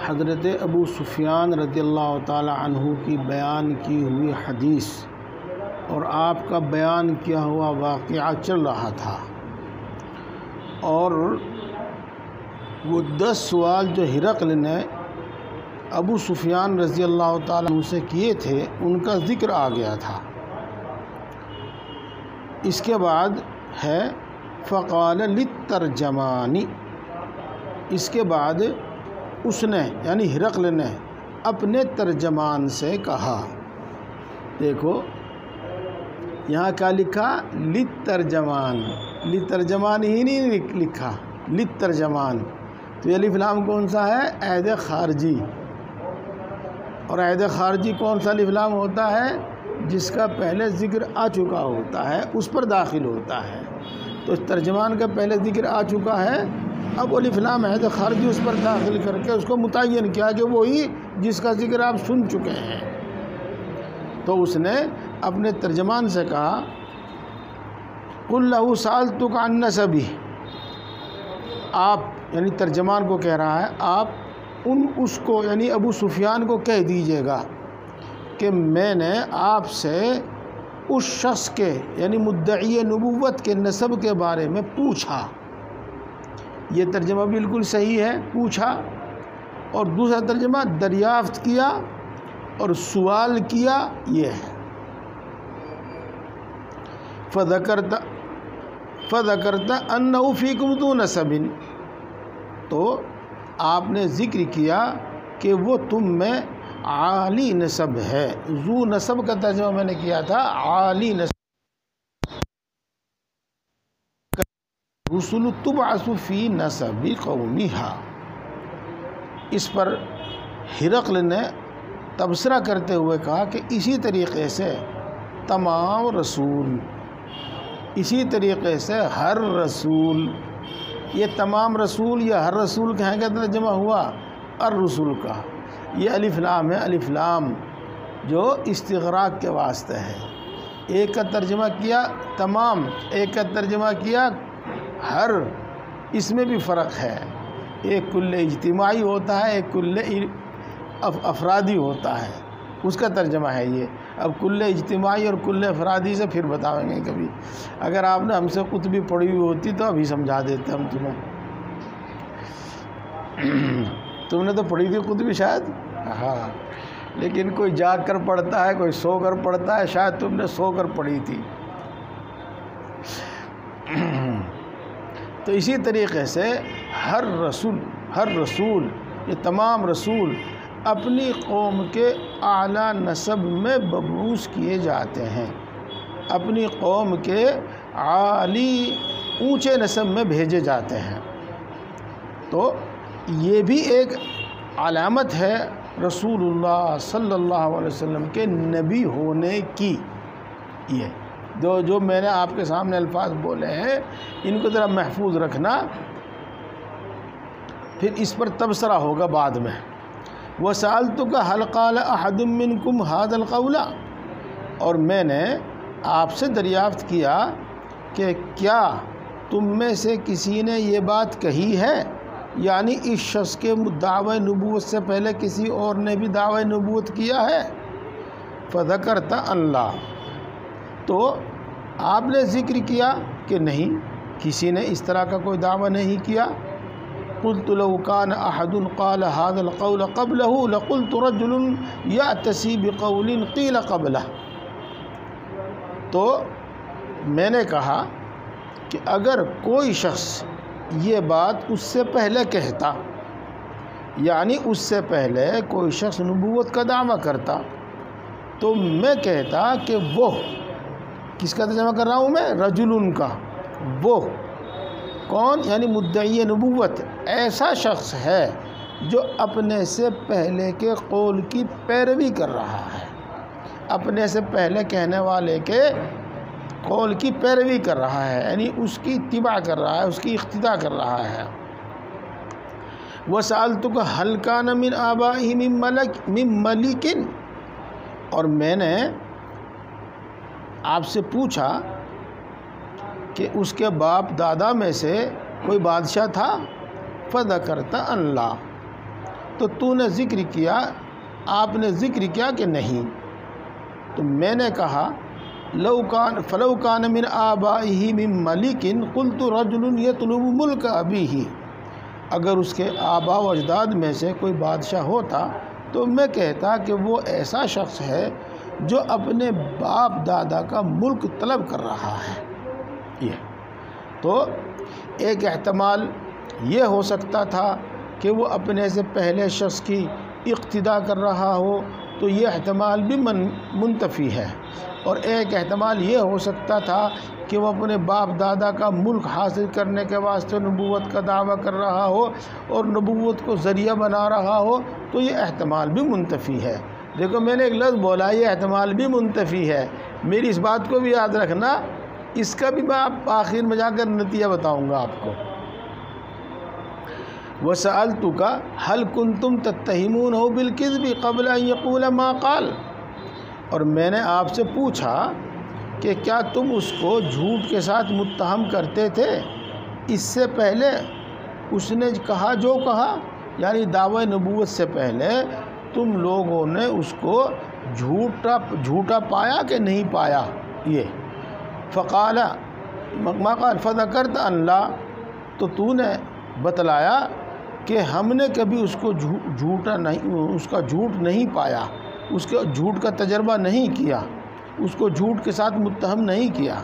حضرت ابو سفیان رضی اللہ تعالی عنہ کی بیان کی ہوئی حدیث اور آپ کا بیان کیا ہوا واقعہ چل رہا تھا، اور وہ 10 سوال جو ہرقل نے ابو سفیان رضی اللہ تعالیٰ عنہ سے کیے تھے ان کا ذکر آ گیا تھا۔ اس کے بعد ہے فقال للترجمان، اس کے بعد اس نے یعنی ہرقل نے اپنے ترجمان سے کہا، دیکھو یہاں کیا لکھا، للترجمان، للترجمان ہی نہیں لکھا، للترجمان، تو یہ الف لام کون سا ہے، عہد خارجی، اور عہد خارجی کون سا الف لام ہوتا ہے، جس کا پہلے ذکر آ چکا ہوتا ہے اس پر داخل ہوتا ہے، تو ترجمان کا پہلے ذکر آ چکا ہے، اب الف لام عہد خارجی اس پر داخل کر کے اس کو متعین کیا کہ وہی جس کا ذکر آپ سن چکے ہیں۔ تو اس نے اپنے ترجمان سے کہا، قل لہ سألتک عن نسبہ، آپ یعنی ترجمان کو کہہ رہا ہے، آپ اس کو یعنی ابو سفیان کو کہہ دیجئے گا کہ میں نے آپ سے اس شخص کے یعنی مدعی نبوت کے نسب کے بارے میں پوچھا، یہ ترجمہ بالکل صحیح ہے، پوچھا، اور دوسرا ترجمہ دریافت کیا اور سوال کیا، یہ ہے فذکرت انہ فیکم ذو نسب، تو آپ نے ذکر کیا کہ وہ تم میں عالی نسب ہے، ذو نسب کا ترجمہ میں نے کیا تھا عالی نسب، رسل تبعث فی نسب قومہا، اس پر ہرقل نے تبصرہ کرتے ہوئے کہا کہ اسی طریقے سے تمام رسول، اسی طریقے سے ہر رسول، یہ تمام رسول یا ہر رسول کہیں گے ترجمہ ہوا الرسول کا، یہ الف لام ہے، الف لام جو استغراق کے واسطے ہے، ایک کا ترجمہ کیا تمام، ایک کا ترجمہ کیا ہر، اس میں بھی فرق ہے، ایک کل اجتماعی ہوتا ہے، ایک کل افرادی ہوتا ہے، اس کا ترجمہ ہے یہ۔ اب کل اجتماعی اور کل افرادی سے پھر بتاویں گے کبھی، اگر آپ نے ہم سے قطبی پڑھی ہوئی ہوتی تو ابھی سمجھا دیتے ہم تمہیں، تم نے تو پڑھی تھی قطبی شاید، ہاں، لیکن کوئی جاگ کر پڑھتا ہے، کوئی سو کر پڑھتا ہے، شاید تم نے سو کر پڑھی تھی۔ تو اسی طریقے سے ہر رسول یہ تمام رسول اپنی قوم کے اعلیٰ نسب میں مبعوث کیے جاتے ہیں، اپنی قوم کے عالی اونچے نسب میں بھیجے جاتے ہیں، تو یہ بھی ایک علامت ہے رسول اللہ صلی اللہ علیہ وسلم کے نبی ہونے کی۔ یہ جو میں نے آپ کے سامنے الفاظ بولے ہیں ان کو ذرا محفوظ رکھنا، پھر اس پر تبصرہ ہوگا بعد میں۔ وَسَأَلْتُكَ هَلْ قَالَ أَحَدٌ مِّنْكُمْ هَذَا الْقَوْلَ، اور میں نے آپ سے دریافت کیا کہ کیا تم میں سے کسی نے یہ بات کہی ہے، یعنی اس شخص کے دعوی نبوت سے پہلے کسی اور نے بھی دعوی نبوت کیا ہے؟ فَذَكَرْتَ أَنْ لَا، تو آپ نے ذکر کیا کہ نہیں، کسی نے اس طرح کا کوئی دعویٰ نہیں کیا۔ قلت لو كان احد قال هذا القول قبله لقلت رجل يأتسي بقول قيل قبله، تو میں نے کہا کہ اگر کوئی شخص یہ بات اس سے پہلے کہتا، یعنی اس سے پہلے کوئی شخص نبوت کا دعویٰ کرتا، تو میں کہتا کہ وہ، کس کا ترجمہ کر رہا ہوں میں، رجل کا، وہ کون، یعنی مدعی نبوت ایسا شخص ہے جو اپنے سے پہلے کے قول کی پیروی کر رہا ہے، اپنے سے پہلے کہنے والے کے قول کی پیروی کر رہا ہے، یعنی اس کی اتباع کر رہا ہے، اس کی اقتداء کر رہا ہے۔ وَسَأَلْتُكَ هَلْ كَانَ مِنْ آبَائِهِ مِنْ مَلِكٍ، اور میں نے آپ سے پوچھا کہ اس کے باپ دادا میں سے کوئی بادشاہ تھا؟ فذکرت ان لا، تو تو نے ذکر کیا، آپ نے ذکر کیا کہ نہیں؟ تو میں نے کہا فلو کان من آبائہ من ملک قلت رجل یطلب ملک ابیہ، اگر اس کے آباء و اجداد میں سے کوئی بادشاہ ہوتا تو میں کہتا کہ وہ ایسا شخص ہے جو اپنے باپ دادا کا ملک طلب کر رہا ہے۔ یہ تو ایک احتمال یہ ہو سکتا تھا کہ وہ اپنے سے پہلے شخص کی اقتدا کر رہا ہو، تو یہ احتمال بھی منتفی ہے، اور ایک احتمال یہ ہو سکتا تھا کہ وہ اپنے باپ دادا کا ملک حاصل کرنے کے واسطے نبوت کا دعویٰ کر رہا ہو اور نبوت کو ذریعہ بنا رہا ہو، تو یہ احتمال بھی منتفی ہے۔ دیکھو میں نے ایک لفظ بولا، یہ احتمال بھی منتفی ہے، میری اس بات کو بھی یاد رکھنا، اس کا بھی میں آپ آخر میں جا کر نتیجہ بتاؤں گا آپ کو۔ وَسَأَلْتُكَ هَلْ كُنْتُمْ تَتَّهِمُونَهُ بِالْكِذْبِ قَبْلَ أَنْ يَقُولَ مَا قَالَ، اور میں نے آپ سے پوچھا کہ کیا تم اس کو جھوٹ کے ساتھ متہم کرتے تھے اس سے پہلے اس نے کہا جو کہا، یعنی دعوی نبوت سے پہلے تم لوگوں نے اس کو جھوٹا پایا کہ نہیں پایا؟ یہ فقال ما قال فذكرت ان لا، تو نے بتلایا کہ ہم نے کبھی اس کو اس کا جھوٹ نہیں پایا، اس کے جھوٹ کا تجربہ نہیں کیا، اس کو جھوٹ کے ساتھ متہم نہیں کیا۔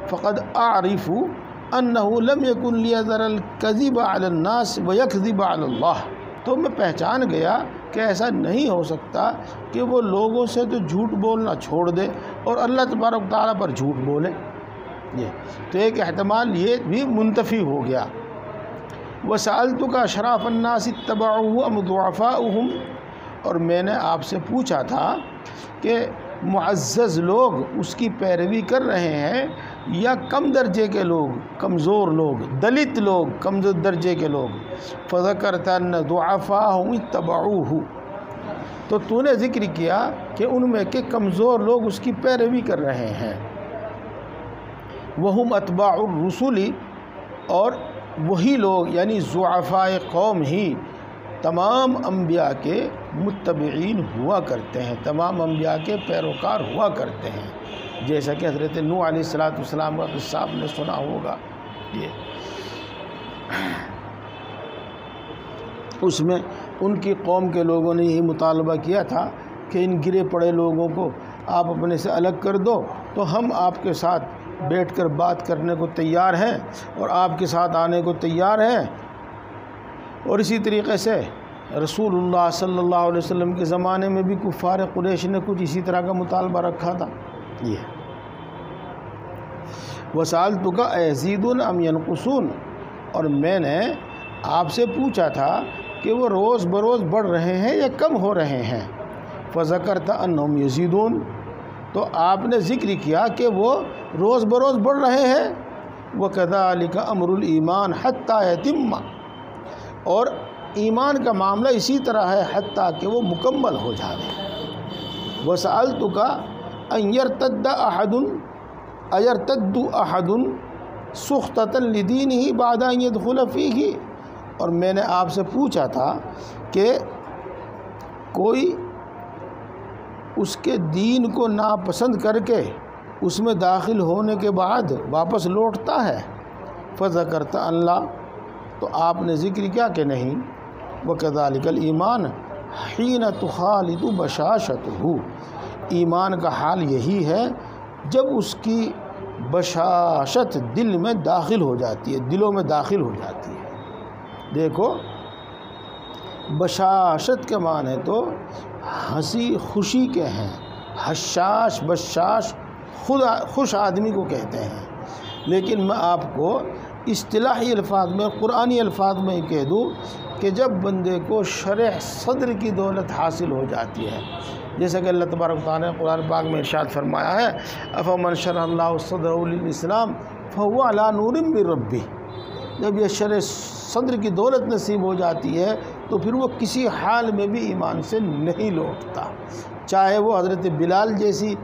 فقد اعرف انه لم يكن ليذر الكذب على الناس ويكذب على الله، تو میں پہچان گیا کہ ایسا نہیں ہو سکتا کہ وہ لوگوں سے تو جھوٹ بولنا چھوڑ دے اور اللہ تبارک تعالیٰ پر جھوٹ بولے۔ یہ تو ایک احتمال یہ بھی منتفی ہو گیا۔ وَسَأَلْتُكَ أَشْرَافَ النَّاسِ اتَّبَعُوهُ أَمْ ضُعَفَاؤُهُمْ، اور میں نے آپ سے پوچھا تھا کہ معزز لوگ اس کی پیروی کر رہے ہیں یا کم درجے کے لوگ، کمزور لوگ، دلت لوگ، کمزور درجے کے لوگ۔ فَذَكَرْتَ أَنَّ ضُعَفَاءَهُمْ اتَّبَعُوهُ، تو نے ذکر کیا کہ ان میں کے کمزور لوگ اس کی پیروی کر رہے ہیں۔ وَهُمْ أَتْبَاعُ الرُّسُلِ، اور وہی لوگ یعنی ضعفاء قوم ہی تمام انبیاء کے متبعین ہوا کرتے ہیں، تمام انبیاء کے پیروکار ہوا کرتے ہیں، جیسا کہ حضرت نوح علیہ السلام کا قصہ آپ نے سنا ہوگا۔ یہ اس میں ان کی قوم کے لوگوں نے یہی مطالبہ کیا تھا کہ ان گرے پڑے لوگوں کو آپ اپنے سے الگ کر دو، تو ہم آپ کے ساتھ بیٹھ کر بات کرنے کو تیار ہیں اور آپ کے ساتھ آنے کو تیار ہیں۔ اور اسی طریقے سے رسول اللہ صلی اللہ علیہ وسلم کے زمانے میں بھی کفار قریش نے کچھ اسی طرح کا مطالبہ رکھا تھا۔ یہ وَسَأَلْتُكَ أَيَزِيدُونَ أَمْ يَنْقُصُونَ، اور میں نے آپ سے پوچھا تھا کہ وہ روز بروز بڑھ رہے ہیں یا کم ہو رہے ہیں۔ فَذَكَرْتَ أَنَّهُمْ يَزِيدُونَ، تو آپ نے ذکر کیا کہ وہ روز بروز بڑھ رہے ہیں۔ وَكَذَلِكَ أَمْرُ الْإِيمَانِ حَتَّى يَتِمَّ، اور ایمان کا معاملہ اسی طرح ہے حتیٰ کہ وہ مکمل ہو جائے۔ وَسَأَلْتُكَ أَنْ يَرْتَدُّ أَحَدٌ سُخْطَةً لِدِينِهِ بَعْدَ أَنْ يَدْخُلَ فِيهِ، اور میں نے آپ سے پوچھا تھا کہ کوئی اس کے دین کو ناپسند کر کے اس میں داخل ہونے کے بعد واپس لوٹتا ہے۔ فذکرت اللہ، تو آپ نے ذکر کیا کہ نہیں۔ وکذالک الایمان حین تخالط بشاشتہ، ایمان کا حال یہی ہے جب اس کی بشاشت دل میں داخل ہو جاتی ہے، دلوں میں داخل ہو جاتی ہے۔ دیکھو بشاشت کے معنی تو ہنسی خوشی کے ہیں، حشاش بشاش خوش آدمی کو کہتے ہیں، لیکن میں آپ کو اصطلاحی الفاظ میں قرآنی الفاظ میں کہہ دوں کہ جب بندے کو شرح صدر کی دولت حاصل ہو جاتی ہے، جیسا کہ اللہ تبارک تعالیٰ نے قرآن پاک میں ارشاد فرمایا ہے افمن شرح اللہ صدرہ للاسلام فہو علی نور من ربہ، جب یہ شرح صدر کی دولت نصیب ہو جاتی ہے تو پھر وہ کسی حال میں بھی ایمان سے نہیں لوٹتا، چاہے وہ حضرت بلال جیسی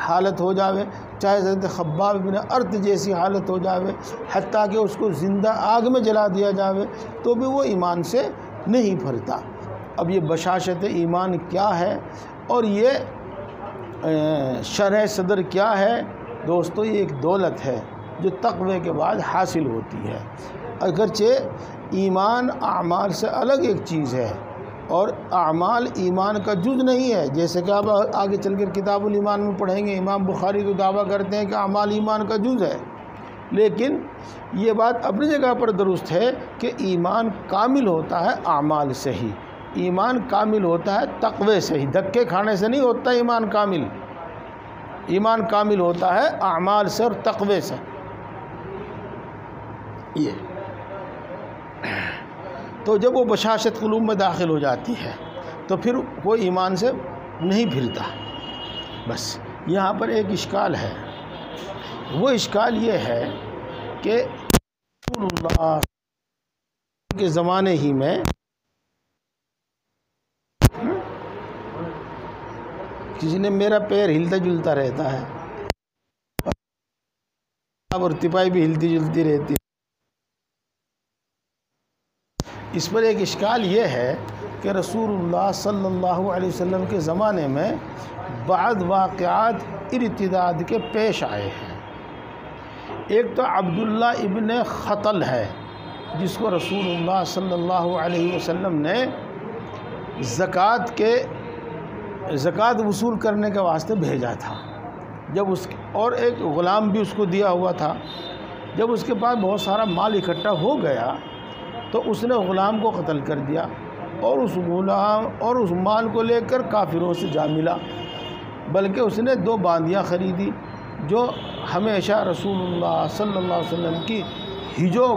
حالت ہو جاوے، چاہے حضرت خباب بن ارت جیسی حالت ہو جاوے، حتیٰ کہ اس کو زندہ آگ میں جلا دیا جاوے تو بھی وہ ایمان سے نہیں پھرتا۔ اب یہ بشاشت ایمان کیا ہے اور یہ شرح صدر کیا ہے دوستو؟ یہ ایک دولت ہے جو تقوی کے بعد حاصل ہوتی ہے۔ اگرچہ ایمان اعمال سے الگ ایک چیز ہے اور اعمال ایمان کا جز نہیں ہے، جیسے کہ آپ آگے چل کر کتاب الایمان میں پڑھیں گے، امام بخاری تو دعویٰ کرتے ہیں کہ اعمال ایمان کا جز ہے، لیکن یہ بات اپنی جگہ پر درست ہے کہ ایمان کامل ہوتا ہے اعمال سے ہی، ایمان کامل ہوتا ہے تقوی سے ہی، دھکے کھانے سے نہیں ہوتا ایمان کامل، ایمان کامل ہوتا ہے اعمال سے اور تقوی سے۔ یہ تو جب وہ بشاشت قلوب میں داخل ہو جاتی ہے تو پھر وہ ایمان سے نہیں پھرتا۔ بس یہاں پر ایک اشکال ہے، وہ اشکال یہ ہے کہ رسول اللہ کے زمانے ہی میں کسی نے میرا پیر ہلتا جلتا رہتا ہے اور تپائی بھی ہلتی جلتی رہتی ہے۔ اس پر ایک اشکال یہ ہے کہ رسول اللہ صلی اللہ علیہ وسلم کے زمانے میں بعض واقعات ارتداد کے پیش آئے ہیں۔ ایک تو عبداللہ ابن خطل ہے، جس کو رسول اللہ صلی اللہ علیہ وسلم نے زکوٰۃ وصول کرنے کے واسطے بھیجا تھا، جب اور ایک غلام بھی اس کو دیا ہوا تھا۔ جب اس کے پاس بہت سارا مال اکٹھا ہو گیا تو اس نے غلام کو قتل کر دیا اور اس مال کو لے کر کافروں سے جا ملا، بلکہ اس نے 2 باندیاں خریدی جو ہمیشہ رسول اللہ صلی اللہ علیہ وسلم کی ہجو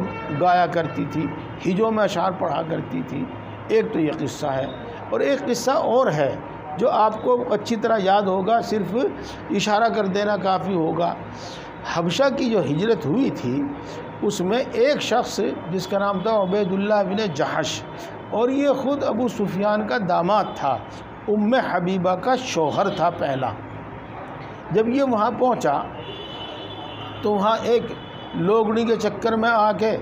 گایا کرتی تھی، ہجو میں اشعار پڑھا کرتی تھی۔ ایک تو یہ قصہ ہے، اور ایک قصہ اور ہے جو آپ کو اچھی طرح یاد ہوگا، صرف اشارہ کر دینا کافی ہوگا۔ حبشہ کی جو ہجرت ہوئی تھی اس میں ایک شخص جس کا نام تھا عبید اللہ بن جحش، اور یہ خود ابو سفیان کا داماد تھا، ام حبیبہ کا شوہر تھا پہلا۔ جب یہ وہاں پہنچا تو وہاں ایک لوگڑی کے چکر میں آ کے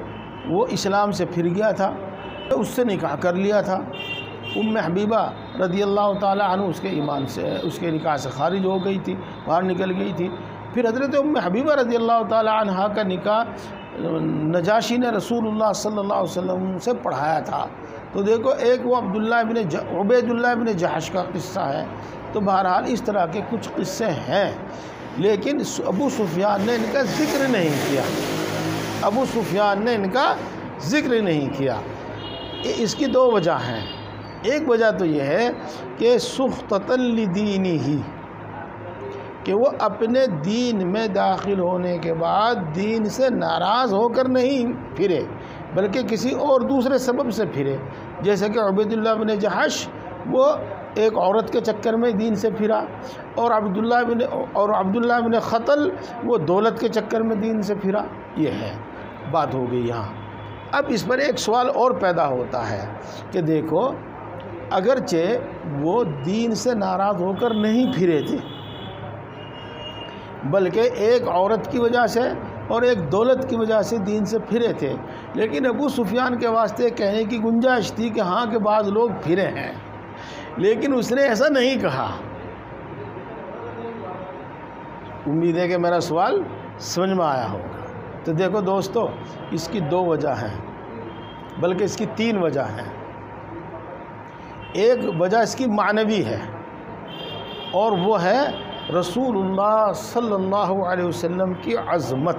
وہ اسلام سے پھر گیا تھا، تو اس سے نکاح کر لیا تھا۔ ام حبیبہ رضی اللہ تعالی عنہ اس کے ایمان سے، اس کے نکاح سے خارج ہو گئی تھی، باہر نکل گئی تھی۔ پھر حضرت ام حبیبہ رضی اللہ تعالی عنہ کا نکاح نجاشی نے رسول اللہ صلی اللہ علیہ وسلم سے پڑھایا تھا۔ تو دیکھو، ایک وہ عبید اللہ بن جحش کا قصہ ہے۔ تو بہرحال اس طرح کے کچھ قصے ہیں، لیکن ابو سفیان نے ان کا ذکر نہیں کیا، ابو سفیان نے ان کا ذکر نہیں کیا۔ اس کی 2 وجہ ہیں۔ ایک وجہ تو یہ ہے کہ سخطۃ لدینہ، کہ وہ اپنے دین میں داخل ہونے کے بعد دین سے ناراض ہو کر نہیں پھرے، بلکہ کسی اور دوسرے سبب سے پھرے۔ جیسے کہ عبید اللہ بن جحش وہ ایک عورت کے چکر میں دین سے پھرا، اور عبداللہ بن خطل وہ دولت کے چکر میں دین سے پھرا۔ یہ ہے بات ہو گئی یہاں۔ اب اس پر ایک سوال اور پیدا ہوتا ہے کہ دیکھو، اگرچہ وہ دین سے ناراض ہو کر نہیں پھرے تھے، بلکہ ایک عورت کی وجہ سے اور ایک دولت کی وجہ سے دین سے پھرے تھے، لیکن ابو سفیان کے واسطے کہنے کی گنجائش تھی کہ ہاں کہ بعض لوگ پھرے ہیں، لیکن اس نے ایسا نہیں کہا۔ امید ہے کہ میرا سوال سمجھ میں آیا ہوگا۔ تو دیکھو دوستو، اس کی 2 وجہ ہیں، بلکہ اس کی 3 وجہ ہیں۔ ایک وجہ اس کی معنوی ہے، اور وہ ہے رسول اللہ صلی اللہ علیہ وسلم کی عظمت۔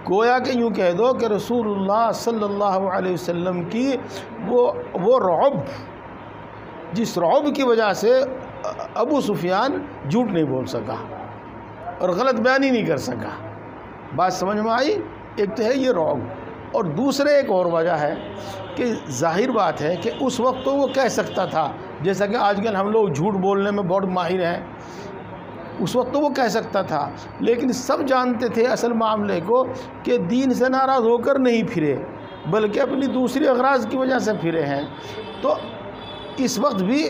گویا کہ یوں کہہ دو کہ رسول اللہ صلی اللہ علیہ وسلم کی وہ رعب، جس رعب کی وجہ سے ابو سفیان جھوٹ نہیں بول سکا اور غلط بیانی نہیں کر سکا۔ بات سمجھ میں آئی؟ ایک تو ہے یہ رعب، اور دوسرے ایک اور وجہ ہے کہ ظاہر بات ہے کہ اس وقت تو وہ کہہ سکتا تھا، جیسا کہ آج کل ہم لوگ جھوٹ بولنے میں بہت ماہر ہیں، اس وقت تو وہ کہہ سکتا تھا، لیکن سب جانتے تھے اصل معاملے کو کہ دین سے ناراض ہو کر نہیں پھرے، بلکہ اپنی دوسری اغراض کی وجہ سے پھرے ہیں۔ تو اس وقت بھی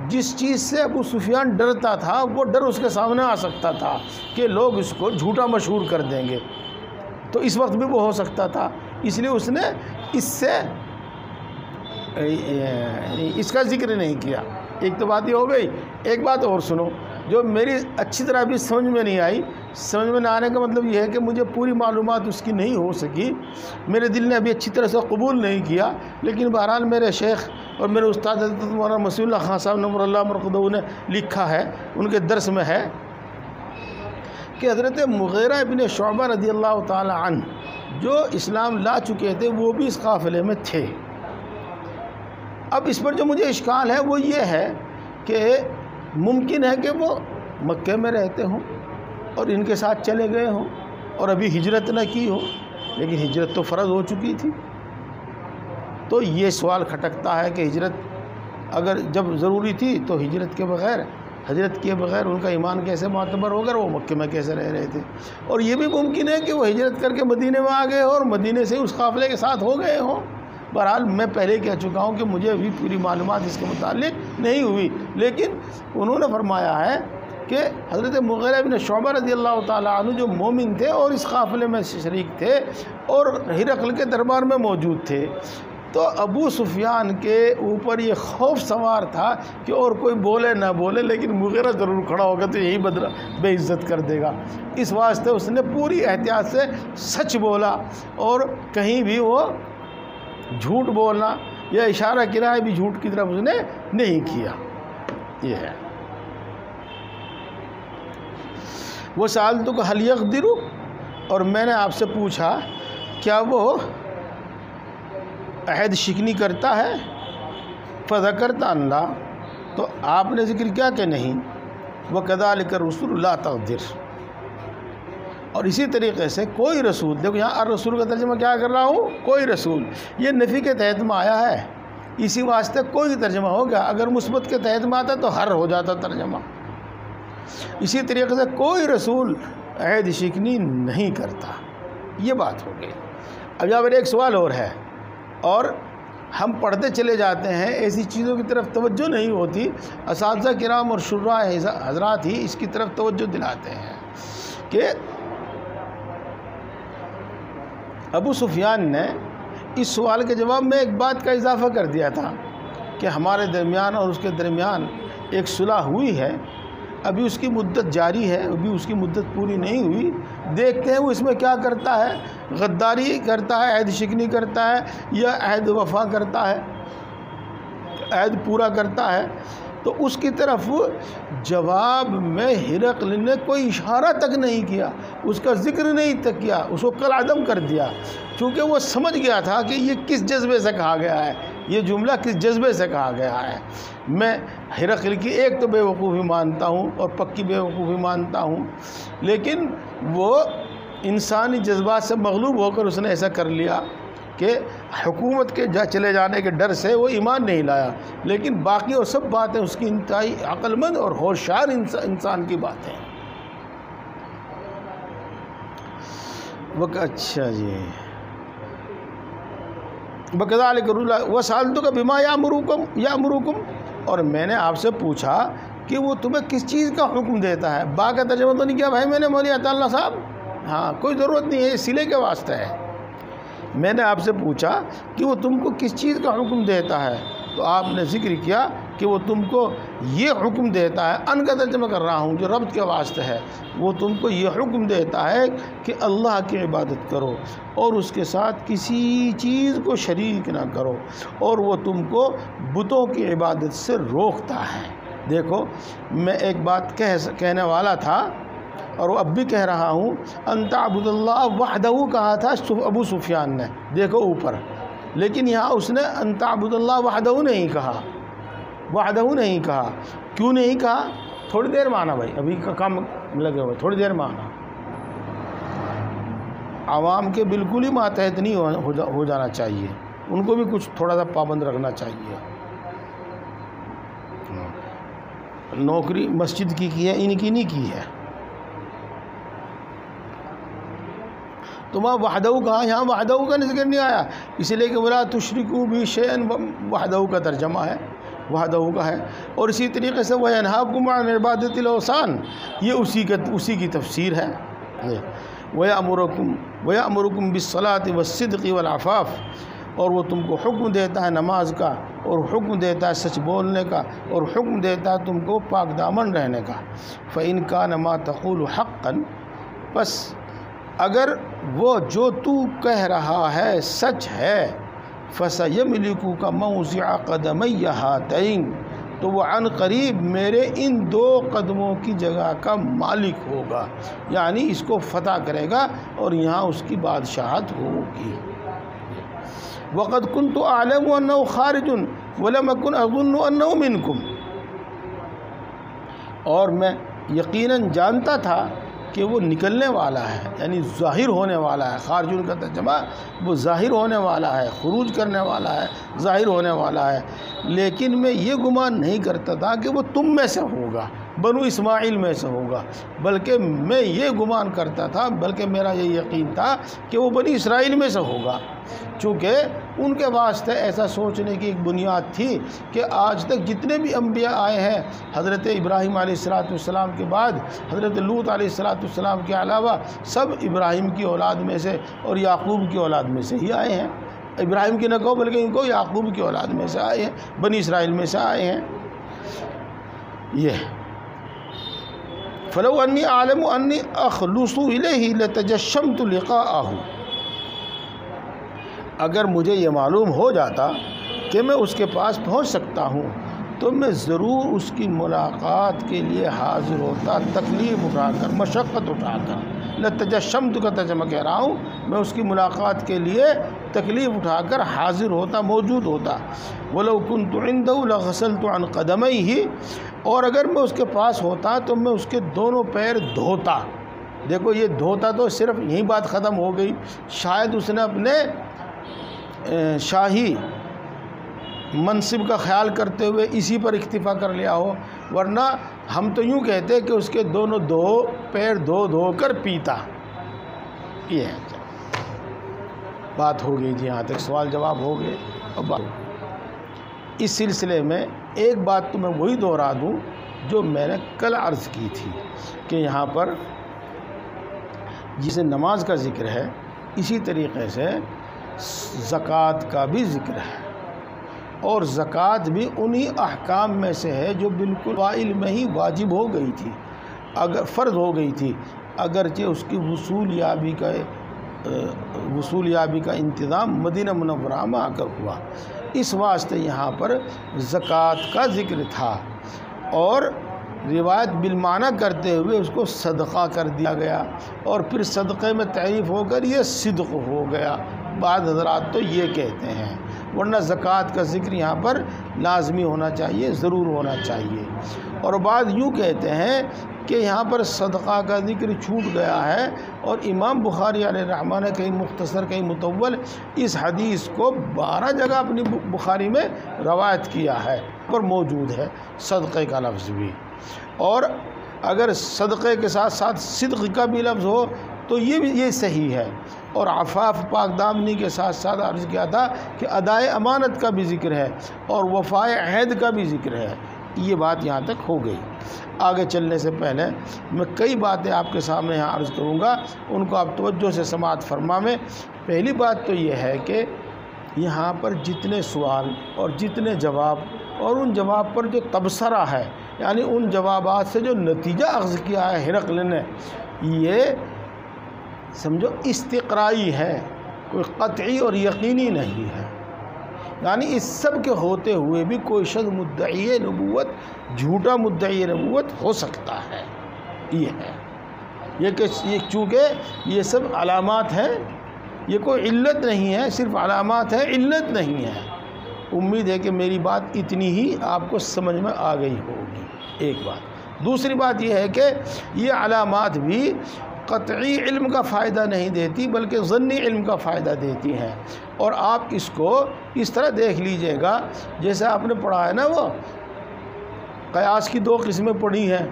جس چیز سے ابو سفیان ڈرتا تھا، وہ ڈر اس کے سامنے آ سکتا تھا کہ لوگ اس کو جھوٹا مشہور کر دیں گے، تو اس وقت بھی وہ ہو سکتا تھا۔ اس لیے اس نے اس سے اس کا ذکر نہیں کیا۔ ایک تو بات یہ ہو گئی۔ ایک بات اور سنو جو میری اچھی طرح بھی سمجھ میں نہیں آئی۔ سمجھ میں نہ آنے کا مطلب یہ ہے کہ مجھے پوری معلومات اس کی نہیں ہو سکی، میرے دل نے ابھی اچھی طرح سے قبول نہیں کیا، لیکن بہرحال میرے شیخ اور میرے استاد حضرت مولانا مسیح اللہ خان صاحب نور اللہ مرقدہ نے لکھا ہے، ان کے درس میں ہے کہ حضرت مغیرہ ابن شعبہ رضی اللہ تعالی عنہ جو اسلام لا چکے تھے وہ بھی اس قافلے میں تھے۔ اب اس پر جو مجھے اشکال ہے وہ یہ ہے کہ ممکن ہے کہ وہ مکے میں رہتے ہوں اور ان کے ساتھ چلے گئے ہوں اور ابھی ہجرت نہ کی ہو، لیکن ہجرت تو فرض ہو چکی تھی۔ تو یہ سوال کھٹکتا ہے کہ ہجرت اگر جب ضروری تھی تو ہجرت کیے بغیر ان کا ایمان کیسے معتبر ہوگا، وہ مکے میں کیسے رہ رہے تھے؟ اور یہ بھی ممکن ہے کہ وہ ہجرت کر کے مدینے میں آ گئے ہوں اور مدینے سے اس قافلے کے ساتھ ہو گئے ہوں۔ بہرحال میں پہلے کہہ چکا ہوں کہ مجھے ابھی پوری معلومات اس کے متعلق نہیں ہوئی، لیکن انہوں نے فرمایا ہے کہ حضرت مغیرہ بن شعبہ رضی اللہ تعالیٰ عنہ جو مومن تھے اور اس قافلے میں شریک تھے اور ہرقل کے دربار میں موجود تھے، تو ابو سفیان کے اوپر یہ خوف سوار تھا کہ اور کوئی بولے نہ بولے لیکن مغیرہ ضرور کھڑا ہوگا تو یہی بے عزت کر دے گا، اس واسطے اس نے پوری احتیاط سے سچ بولا اور کہیں بھی وہ جھوٹ بولنا یا اشارہ کرائے بھی جھوٹ کی طرف اس نے نہیں کیا۔ یہ ہے وہ سألتک حل یقدر، اور میں نے آپ سے پوچھا کیا وہ عہد شکنی کرتا ہے؟ فذکرت ان لا، تو آپ نے ذکر کیا کہ نہیں۔ وکذالک الرسول لا تغدر، اور اسی طریقے سے کوئی رسول، دیکھو یہاں الرسول کا ترجمہ کیا کر رہا ہوں، کوئی رسول، یہ نفی کے تحت میں آیا ہے، اسی واسطے کوئی ترجمہ ہو گیا، اگر مثبت کے تحت میں آتا تو ہر ہو جاتا ترجمہ۔ اسی طریقے سے کوئی رسول عہد شکنی نہیں کرتا، یہ بات ہو گئی۔ اب یہاں پر ایک سوال اور ہے، اور ہم پڑھتے چلے جاتے ہیں، ایسی چیزوں کی طرف توجہ نہیں ہوتی، اساتذہ کرام اور شراح حضرات ہی اس کی طرف توجہ دلاتے ہیں کہ ابو سفیان نے اس سوال کے جواب میں ایک بات کا اضافہ کر دیا تھا کہ ہمارے درمیان اور اس کے درمیان ایک صلح ہوئی ہے، ابھی اس کی مدت جاری ہے، ابھی اس کی مدت پوری نہیں ہوئی، دیکھتے ہیں وہ اس میں کیا کرتا ہے، غداری کرتا ہے، عہد شکنی کرتا ہے یا عہد وفا کرتا ہے، عہد پورا کرتا ہے۔ تو اس کی طرف جواب میں ہرقل نے کوئی اشارہ تک نہیں کیا، اس کا ذکر نہیں تک کیا، اس کو کالعدم کر دیا، چونکہ وہ سمجھ گیا تھا کہ یہ کس جذبے سے کہا گیا ہے، یہ جملہ کس جذبے سے کہا گیا ہے۔ میں ہرقل کی ایک تو بے وقوفی مانتا ہوں اور پکی بے وقوفی مانتا ہوں، لیکن وہ انسانی جذبات سے مغلوب ہو کر اس نے ایسا کر لیا کہ حکومت کے چلے جانے کے ڈر سے وہ ایمان نہیں لایا، لیکن باقی وہ سب باتیں اس کی انتہائی عقل مند اور ہوشیار انسان کی باتیں ہیں۔ اچھا جی، وَكَذَلِكَ وَسَأَلْتُكَ بِمَا يَأْمُرُكُمْ، اور میں نے آپ سے پوچھا کہ وہ تمہیں کس چیز کا حکم دیتا ہے۔ با کا ترجمہ تو نہیں کیا بھائی میں نے مولوی عطا اللہ صاحب، ہاں کوئی ضرورت نہیں ہے، یہ سلے کے واسطے ہے۔ میں نے آپ سے پوچھا کہ وہ تم کو کس چیز کا حکم دیتا ہے، تو آپ نے ذکر کیا کہ وہ تم کو یہ حکم دیتا ہے، ان کا ترجمہ کر رہا ہوں جو ربط کے واسطے ہے، وہ تم کو یہ حکم دیتا ہے کہ اللہ کی عبادت کرو اور اس کے ساتھ کسی چیز کو شریک نہ کرو، اور وہ تم کو بتوں کی عبادت سے روکتا ہے۔ دیکھو میں ایک بات کہنے والا تھا اور وہ اب بھی کہہ رہا ہوں، ان تعبد اللہ وحدہ کہا تھا ابو سفیان نے، دیکھو اوپر، لیکن یہاں اس نے ان تعبد اللہ وحدہ نہیں کہا، وحدہ نہیں کہا۔ کیوں نہیں کہا؟ تھوڑی دیر مانا بھائی، ابھی کا کام لگے ہوئے، تھوڑی دیر مانا۔ عوام کے بالکل ہی ماتحت نہیں ہو جانا چاہیے، ان کو بھی کچھ تھوڑا سا پابند رکھنا چاہیے۔ نوکری مسجد کی ہے، ان کی نہیں کی ہے۔ تو وہاں وحدہ کہا، یہاں وحدہ کا ذکر نہیں آیا، اس لیے کہ ولا تشرکوا بہ شیئا وحدہ کا ترجمہ ہے، وحدہ کا ہے۔ اور اسی طریقے سے وینھاکم عن عبادۃ الاوثان، یہ اسی کی تفسیر ہے۔ وَيَأْمُرُكُمْ بِالصَّلَاةِ وَالصِّدْقِ وَالْعَفَافِ، اور وہ تم کو حکم دیتا ہے نماز کا، اور حکم دیتا ہے سچ بولنے کا، اور حکم دیتا ہے تم کو پاک دامن رہنے کا۔ فَإِنْ كَانَ مَا تَقُولُ حَقًّا، بس اگر وہ جو تو کہہ رہا ہے سچ ہے، فَسَيَمْلِكُكَ مَوْضِعَ قَدَمَيَّ هَاتَيْنِ، تو وہ عن قریب میرے ان 2 قدموں کی جگہ کا مالک ہوگا، یعنی اس کو فتح کرے گا اور یہاں اس کی بادشاہت ہوگی۔ وَقَدْ كُنْتُ أَعْلَمُ أَنَّهُ خَارِجٌ وَلَمْ أَكُنْ أَظُنُّ أَنَّهُ مِنْكُمْ، اور میں یقیناً جانتا تھا کہ وہ نکلنے والا ہے، یعنی ظاہر ہونے والا ہے۔ خارجن کا ترجمہ وہ ظاہر ہونے والا ہے، خروج کرنے والا ہے، ظاہر ہونے والا ہے، لیکن میں یہ گمان نہیں کرتا تھا کہ وہ تم میں سے ہوگا، بنو اسماعیل میں سے ہوگا، بلکہ میں یہ گمان کرتا تھا، بلکہ میرا یہ یقین تھا کہ وہ بنی اسرائیل میں سے ہوگا، چونکہ ان کے واسطے ایسا سوچنے کی ایک بنیاد تھی کہ آج تک جتنے بھی انبیاء آئے ہیں حضرت ابراہیم علیہ السلام کے بعد، حضرت لوط علیہ السلام کے علاوہ سب ابراہیم کی اولاد میں سے اور یعقوب کی اولاد میں سے ہی آئے ہیں۔ ابراہیم کی نہ کہو بلکہ ان کو یعقوب کی اولاد میں سے آئے ہیں، بنی اسرائیل میں سے آئے ہیں۔ یہ فَلَوْ أَنِّي أَعْلَمُ أَنِّي أَخْلُصُ إِلَيْهِ لَتَجَشَّمْتُ لِقَاءَهُ، اگر مجھے یہ معلوم ہو جاتا کہ میں اس کے پاس پہنچ سکتا ہوں تو میں ضرور اس کی ملاقات کے لیے حاضر ہوتا، تکلیف اٹھا کر، مشقت اٹھا کر۔ لَتَجَشَّمْتُ کا ترجمہ کہہ رہا ہوں، میں اس کی ملاقات کے لیے تکلیف اٹھا کر حاضر ہوتا، موجود ہوتا۔ وَلَوْ كُنْتُ عِنْدَهُ لَغَسَلْتُ عَنْ قَدَمَيْهِ، اور اگر میں اس کے پاس ہوتا تو میں اس کے دونوں پیر دھوتا۔ دیکھو یہ دھوتا تو صرف یہی بات ختم ہو گئی، شاید اس نے اپنے شاہی منصب کا خیال کرتے ہوئے اسی پر اکتفا کر لیا ہو، ورنہ ہم تو یوں کہتے کہ اس کے دونوں پیر دھو کر پیتا۔ یہ ہے بات ہو گئی جی، یہاں تک سوال جواب ہو گئے۔ اب اس سلسلے میں ایک بات تو میں وہی دہرا دوں جو میں نے کل عرض کی تھی کہ یہاں پر جسے نماز کا ذکر ہے، اسی طریقے سے زکوٰۃ کا بھی ذکر ہے، اور زکوٰۃ بھی انہی احکام میں سے ہے جو بالکل وائل میں ہی واجب ہو گئی تھی، اگر فرض ہو گئی تھی، اگرچہ اس کی وصول یابی کا انتظام مدینہ منورہ میں آ کر ہوا، اس واسطے یہاں پر زکوٰۃ کا ذکر تھا، اور روایت بالمعنی کرتے ہوئے اس کو صدقہ کر دیا گیا، اور پھر صدقے میں تعریف ہو کر یہ صدق ہو گیا۔ بعض حضرات تو یہ کہتے ہیں، ورنہ زکوٰۃ کا ذکر یہاں پر لازمی ہونا چاہیے، ضرور ہونا چاہیے۔ اور بعض یوں کہتے ہیں کہ یہاں پر صدقہ کا ذکر چھوٹ گیا ہے، اور امام بخاری علیہ الرحمہ نے کہیں مختصر کہیں مطول اس حدیث کو 12 جگہ اپنی بخاری میں روایت کیا ہے، پر موجود ہے صدقے کا لفظ بھی، اور اگر صدقے کے ساتھ ساتھ صدق کا بھی لفظ ہو تو یہ صحیح ہے، اور عفاف پاک دامنی کے ساتھ ساتھ عرض کیا تھا کہ ادائے امانت کا بھی ذکر ہے اور وفائے عہد کا بھی ذکر ہے۔ یہ بات یہاں تک ہو گئی۔ آگے چلنے سے پہلے میں کئی باتیں آپ کے سامنے یہاں عرض کروں گا، ان کو آپ توجہ سے سماعت فرما میں۔ پہلی بات تو یہ ہے کہ یہاں پر جتنے سوال اور جتنے جواب اور ان جواب پر جو تبصرہ ہے، یعنی ان جوابات سے جو نتیجہ اخذ کیا ہے ہرقل نے، یہ سمجھو استقرائی ہے، کوئی قطعی اور یقینی نہیں ہے، یعنی اس سب کے ہوتے ہوئے بھی کوئی شخص مدعی نبوت، جھوٹا مدعی نبوت ہو سکتا ہے۔ یہ ہے یہ چونکہ یہ سب علامات ہیں، یہ کوئی علت نہیں ہے، صرف علامات ہے، علت نہیں ہے۔ امید ہے کہ میری بات اتنی ہی آپ کو سمجھ میں آ گئی ہوگی، ایک بات۔ دوسری بات یہ ہے کہ یہ علامات بھی قطعی علم کا فائدہ نہیں دیتی بلکہ ظنی علم کا فائدہ دیتی ہیں، اور آپ اس کو اس طرح دیکھ لیجئے گا جیسے آپ نے پڑھا ہے نا، وہ قیاس کی 2 قسمیں پڑھی ہیں،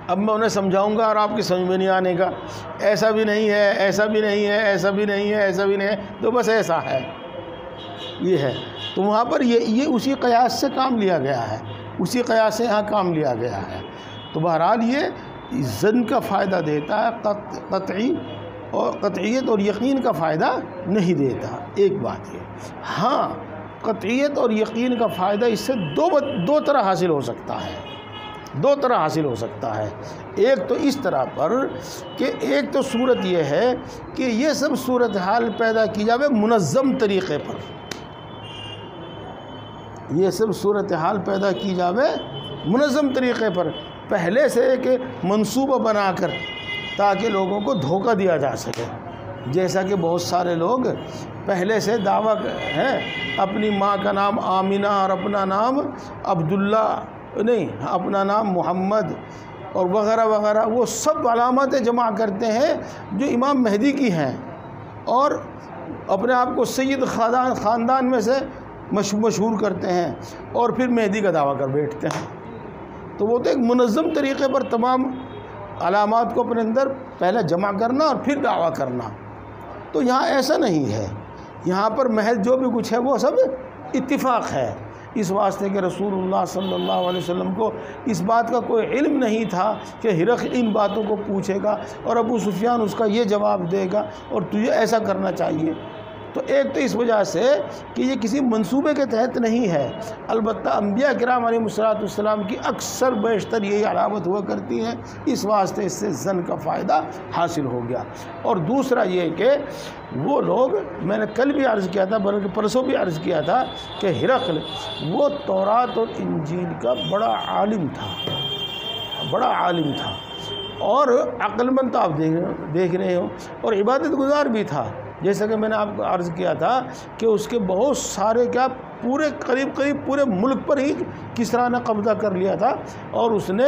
اب میں انہیں سمجھاؤں گا اور آپ کی سمجھ میں نہیں آنے کا، ایسا بھی نہیں ہے، ایسا بھی نہیں ہے، ایسا بھی نہیں ہے، ایسا بھی نہیں ہے، تو بس ایسا ہے، یہ ہے۔ تو وہاں پر یہ اسی قیاس سے کام لیا گیا ہے، اسی قیاس سے یہاں کام لیا گیا ہے۔ تو بہرحال یہ ظن کا فائدہ دیتا ہے، قطعی اور قطعیت اور یقین کا فائدہ نہیں دیتا. ایک بات یہ. ہاں قطعیت اور یقین کا فائدہ اس سے دو طرح حاصل ہو سکتا ہے. دو طرح حاصل ہو سکتا ہے. ایک تو اس طرح پر کہ ایک تو صورت یہ ہے کہ یہ سب صورتحال پیدا کی جاوے منظم طریقے پر. یہ سب صورتحال پیدا کی جاوے منظم طریقے پر، پہلے سے ایک منصوبہ بنا کر، تاکہ لوگوں کو دھوکہ دیا جا سکے. جیسا کہ بہت سارے لوگ پہلے سے دعویٰ ہے اپنی ماں کا نام آمینہ اور اپنا نام عبداللہ نہیں، اپنا نام محمد اور وغیرہ وغیرہ، وہ سب علامتیں جمع کرتے ہیں جو امام مہدی کی ہیں، اور اپنے آپ کو سید خاندان میں سے مشہور کرتے ہیں، اور پھر مہدی کا دعویٰ کر بیٹھتے ہیں. تو وہ تو ایک منظم طریقے پر تمام علامات کو اپنے اندر پہلے جمع کرنا اور پھر دعویٰ کرنا. تو یہاں ایسا نہیں ہے. یہاں پر محض جو بھی کچھ ہے وہ سب اتفاق ہے، اس واسطے کہ رسول اللہ صلی اللہ علیہ وسلم کو اس بات کا کوئی علم نہیں تھا کہ ہرقل ان باتوں کو پوچھے گا اور ابو سفیان اس کا یہ جواب دے گا اور تجھے ایسا کرنا چاہیے. تو ایک تو اس وجہ سے کہ یہ کسی منصوبے کے تحت نہیں ہے. البتہ انبیاء کرام علیہ السلام کی اکثر بیشتر یہی علامت ہوا کرتی ہیں، اس واسطے اس سے ظن کا فائدہ حاصل ہو گیا. اور دوسرا یہ کہ وہ لوگ، میں نے کل بھی عرض کیا تھا بلکہ پرسوں بھی عرض کیا تھا کہ ہرقل وہ تورات اور انجیل کا بڑا عالم تھا اور عقل مند تو آپ دیکھ رہے ہو، اور عبادت گزار بھی تھا. جیسا کہ میں نے آپ کو عرض کیا تھا کہ اس کے بہت سارے قریب پورے ملک پر ہی کسریٰ نے قبضہ کر لیا تھا، اور اس نے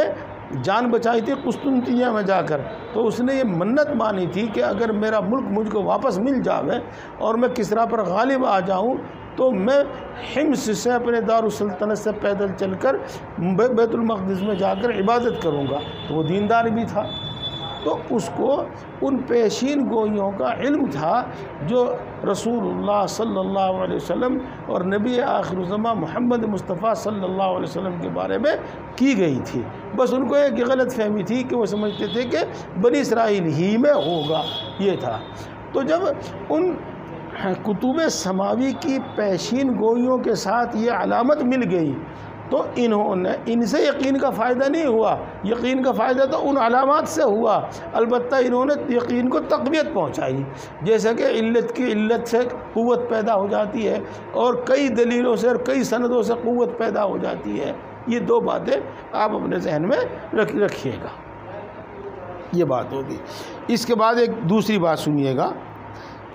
جان بچائی تھی قسطنطنیہ میں جا کر. تو اس نے یہ منت مانی تھی کہ اگر میرا ملک مجھ کو واپس مل جاوے اور میں کسریٰ پر غالب آ جاؤں تو میں حمص سے اپنے دارالسلطنت سے پیدل چل کر بیت المقدس میں جا کر عبادت کروں گا. تو وہ دیندار بھی تھا، تو اس کو ان پیشین گوئیوں کا علم تھا جو رسول اللہ صلی اللہ علیہ وسلم اور نبی آخر الزماں محمد مصطفیٰ صلی اللہ علیہ وسلم کے بارے میں کی گئی تھی. بس ان کو ایک غلط فہمی تھی کہ وہ سمجھتے تھے کہ بنی اسرائیل ہی میں ہوگا، یہ تھا. تو جب ان کتب سماوی کی پیشین گوئیوں کے ساتھ یہ علامت مل گئی تو ان سے یقین کا فائدہ نہیں ہوا. یقین کا فائدہ تو ان علامات سے ہوا، البتہ انہوں نے یقین کو تقویت پہنچائی. جیسا کہ علت کی علت سے قوت پیدا ہو جاتی ہے، اور کئی دلیلوں سے اور کئی سندوں سے قوت پیدا ہو جاتی ہے. یہ دو باتیں آپ اپنے ذہن میں رکھیے گا. یہ بات ہوگی. اس کے بعد ایک دوسری بات سنیے گا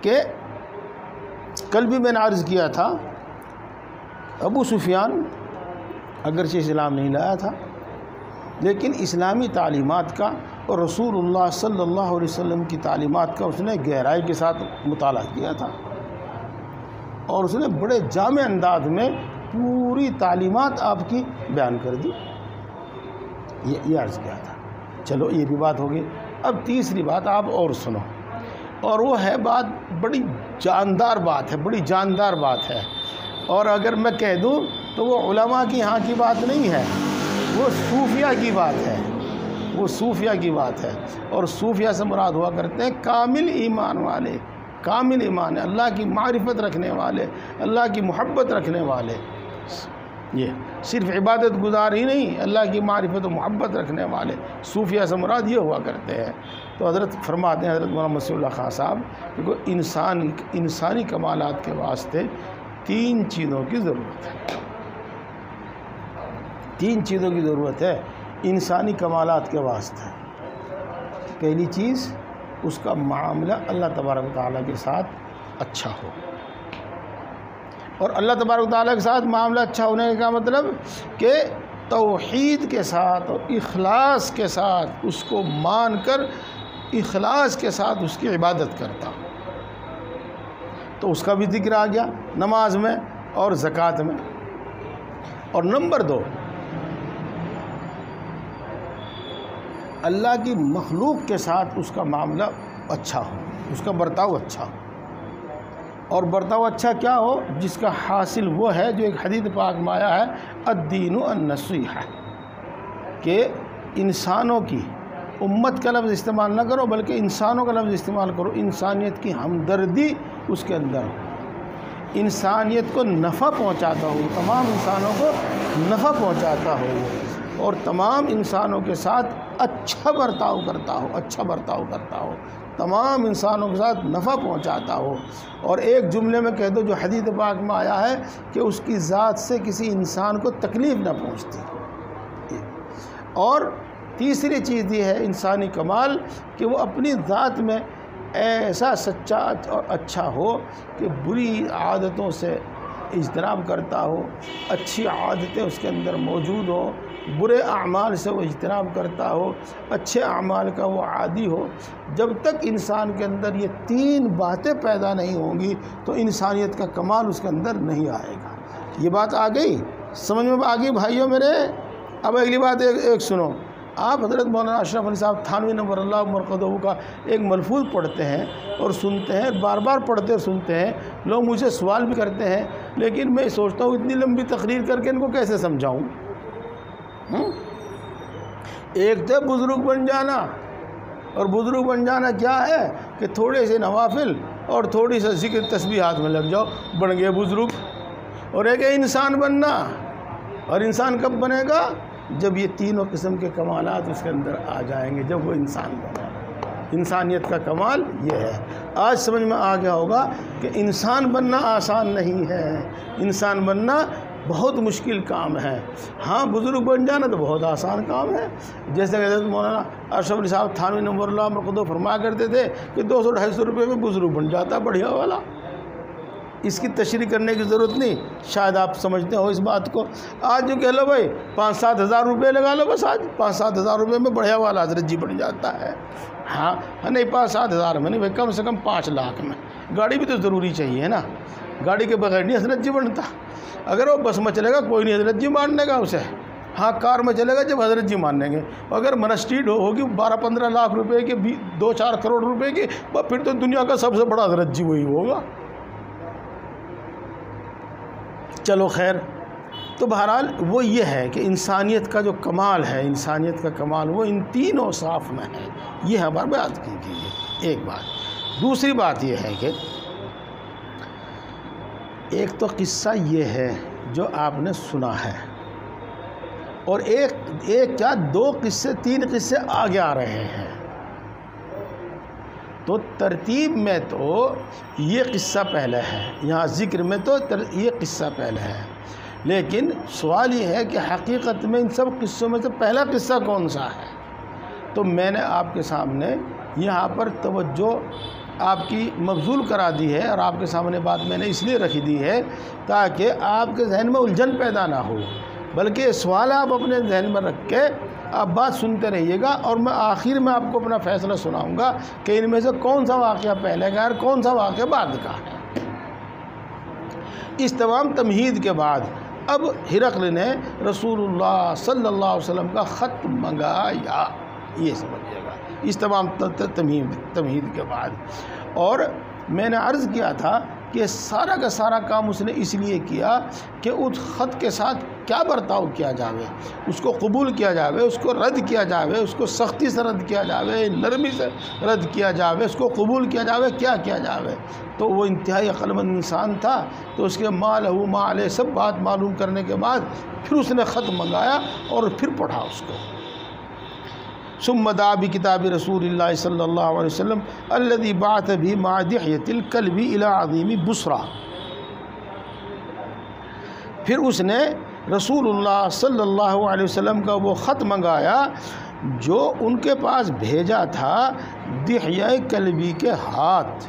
کہ کل بھی میں نے عرض کیا تھا ابو سفیان اگرچہ اسلام نہیں لایا تھا، لیکن اسلامی تعلیمات کا اور رسول اللہ صلی اللہ علیہ وسلم کی تعلیمات کا اس نے گہرائی کے ساتھ مطالعہ کیا تھا، اور اس نے بڑے جامع انداز میں پوری تعلیمات آپ کی بیان کر دی. یہ عرض کیا تھا. چلو یہ بھی بات ہوگی. اب تیسری بات آپ اور سنو، اور وہ ہے بات بڑی جاندار بات ہے، اور اگر میں کہہ دوں تو وہ علماء کی ہاں کی بات نہیں ہے، وہ صوفیہ کی بات ہے. اور صوفیہ سے مراد ہوا کرتے ہیں کامل ایمان والے، اللہ کی معرفت رکھنے والے، اللہ کی محبت رکھنے والے. یہ صرف عبادت گزار ہی نہیں، اللہ کی معرفت و محبت رکھنے والے صوفیہ سے مراد یہ ہوا کرتے ہیں. تو حضرت فرماتے ہیں، حضرت مولانا مسیح اللہ خان صاحب، کہ انسانی کمالات کے واسطے تین چیزوں کی ضرورت ہے انسانی کمالات کے واسطے. پہلی چیز، اس کا معاملہ اللہ تبارک و تعالیٰ کے ساتھ اچھا ہو. اور اللہ تبارک و تعالیٰ کے ساتھ معاملہ اچھا ہونے کا مطلب کہ توحید کے ساتھ اور اخلاص کے ساتھ اس کو مان کر اخلاص کے ساتھ اس کی عبادت کرتا. تو اس کا بھی ذکر آ گیا نماز میں اور زکوٰۃ میں. اور نمبر 2، اللہ کی مخلوق کے ساتھ اس کا معاملہ اچھا ہو، اس کا برتاؤ اچھا ہو. اور برتاؤ اچھا کیا ہو؟ جس کا حاصل وہ ہے جو ایک حدیث پاک میں آیا ہے، الدین النصیحہ، کہ انسانوں کی امت کا لفظ استعمال نہ کرو بلکہ انسانوں کا لفظ استعمال کرو، انسانیت کی ہمدردی اس کے اندر ہو، انسانیت کو نفع پہنچاتا ہو، تمام انسانوں کو نفع پہنچاتا ہو اور تمام انسانوں کے ساتھ اچھا برتاؤ کرتا ہو، تمام انسانوں کے ساتھ نفع پہنچاتا ہو۔ اور ایک جملے میں کہہ دو جو حدیث پاک میں آیا ہے کہ اس کی ذات سے کسی انسان کو تکلیف نہ پہنچتی۔ اور تیسری چیز یہ ہے انسانی کمال کہ وہ اپنی ذات میں ایسا سچا اور اچھا ہو کہ بری عادتوں سے اجتناب کرتا ہو، اچھی عادتیں اس کے اندر موجود ہوں، برے اعمال سے وہ اجتناب کرتا ہو، اچھے اعمال کا وہ عادی ہو۔ جب تک انسان کے اندر یہ تین باتیں پیدا نہیں ہوں گی تو انسانیت کا کمال اس کے اندر نہیں آئے گا۔ یہ بات آ گئی سمجھ میں؟ آ گئی بھائیوں میرے؟ اب اگلی بات ایک سنو، آپ حضرت مولانا اشرف علی صاحب تھانوی نور اللہ مرقدہ کا ایک ملفوظ پڑھتے ہیں اور سنتے ہیں، بار بار پڑھتے اور سنتے ہیں، لوگ مجھ سے سوال بھی کرتے ہیں، لیکن میں سوچتا ہوں اتنی لمبی تقریر کر کے ان کو کیسے سمجھاؤں؟ ایک تو بزرگ بن جانا، اور بزرگ بن جانا کیا ہے کہ تھوڑے سے نوافل اور تھوڑی سا ذکر تسبیحات میں لگ جاؤ، بن گئے بزرگ۔ اور ایک ہے انسان بننا، اور انسان کب بنے گا؟ جب یہ تینوں قسم کے کمالات اس کے اندر آ جائیں گے، جب وہ انسان بنے۔ انسانیت کا کمال یہ ہے۔ آج سمجھ میں آ گیا ہوگا کہ انسان بننا آسان نہیں ہے، انسان بننا بہت مشکل کام ہے۔ ہاں بزرگ بن جانا تو بہت آسان کام ہے، جیسے کہ حضرت مولانا اشرف علی صاحب تھانوی نور اللہ مرقدہ فرمایا کرتے تھے کہ 200-250 روپے میں بزرگ بن جاتا بڑھیا والا۔ اس کی تشریح کرنے کی ضرورت نہیں، شاید آپ سمجھتے ہو اس بات کو۔ آج جو کہہ لو بھائی 5-7 ہزار روپے لگا لو، بس آج 5-7 ہزار روپے میں بڑھیا والا حضرت جی بن جاتا ہے۔ ہاں نہیں 5-7 ہزار میں نہیں بھائی، کم سے کم 5 لاکھ میں۔ گاڑی بھی تو ضروری چاہیے نا، گاڑی کے بغیر نہیں حضرت جی بنتا۔ اگر وہ بس میں چلے گا کوئی نہیں حضرت جی ماننے گا اسے، ہاں کار میں چلے گا جب حضرت جی مانیں گے۔ اگر مرسڈیز ہوگی 12-15 لاکھ روپے کی، 2-4 کروڑ روپے کی، پھر تو دنیا کا سب سے بڑا حضرت جی وہی ہوگا۔ چلو خیر، تو بہرحال وہ یہ ہے کہ انسانیت کا جو کمال ہے، انسانیت کا کمال وہ ان تینوں صاف میں ہے۔ یہ ہماری بات کی گئی ایک بات۔ دوسری بات یہ ہے کہ ایک تو قصہ یہ ہے جو آپ نے سنا ہے، اور ایک کیا 2 قصے 3 قصے آگے آ رہے ہیں۔ تو ترتیب میں تو یہ قصہ پہلے ہے، یہاں ذکر میں تو یہ قصہ پہلے ہے، لیکن سوال یہ ہے کہ حقیقت میں ان سب قصوں میں سے پہلا قصہ کون سا ہے؟ تو میں نے آپ کے سامنے یہاں پر توجہ آپ کی مبذول کرا دی ہے، اور آپ کے سامنے بات میں نے اس لیے رکھی دی ہے تاکہ آپ کے ذہن میں الجھن پیدا نہ ہو، بلکہ سوال آپ اپنے ذہن میں رکھ کے آپ بات سنتے رہیے گا، اور میں آخر میں آپ کو اپنا فیصلہ سناؤں گا کہ ان میں سے کون سا واقعہ پہلے کا ہے اور کون سا واقعہ بعد کا ہے۔ اس تمام تمہید کے بعد اب ہرقل نے رسول اللہ صلی اللہ علیہ وسلم کا خط منگایا، یہ سمجھیے گا اس تمام تمہید کے بعد۔ اور میں نے عرض کیا تھا کہ سارا کا سارا کام اس نے اس لیے کیا کہ اس خط کے ساتھ کیا برتاؤ کیا جاوے، اس کو قبول کیا جاوے، اس کو رد کیا جاوے، اس کو سختی سے رد کیا جاوے، نرمی سے رد کیا جاوے، اس کو قبول کیا جاوے، کیا کیا جاوے۔ تو وہ انتہائی عقل مند انسان تھا، تو اس کے ما لہو ما علیہ سب بات معلوم کرنے کے بعد پھر اس نے خط منگایا اور پھر پڑھا اس کو۔ ثم دعا بکتاب رسول اللہ صلی اللہ علیہ وسلم الذي بعث به مع دحیۃ الکلب الى عظیم بصرہ۔ پھر اس نے رسول اللہ صلی اللہ علیہ وسلم کا وہ خط منگایا جو ان کے پاس بھیجا تھا دحیہ کلبی کے ہاتھ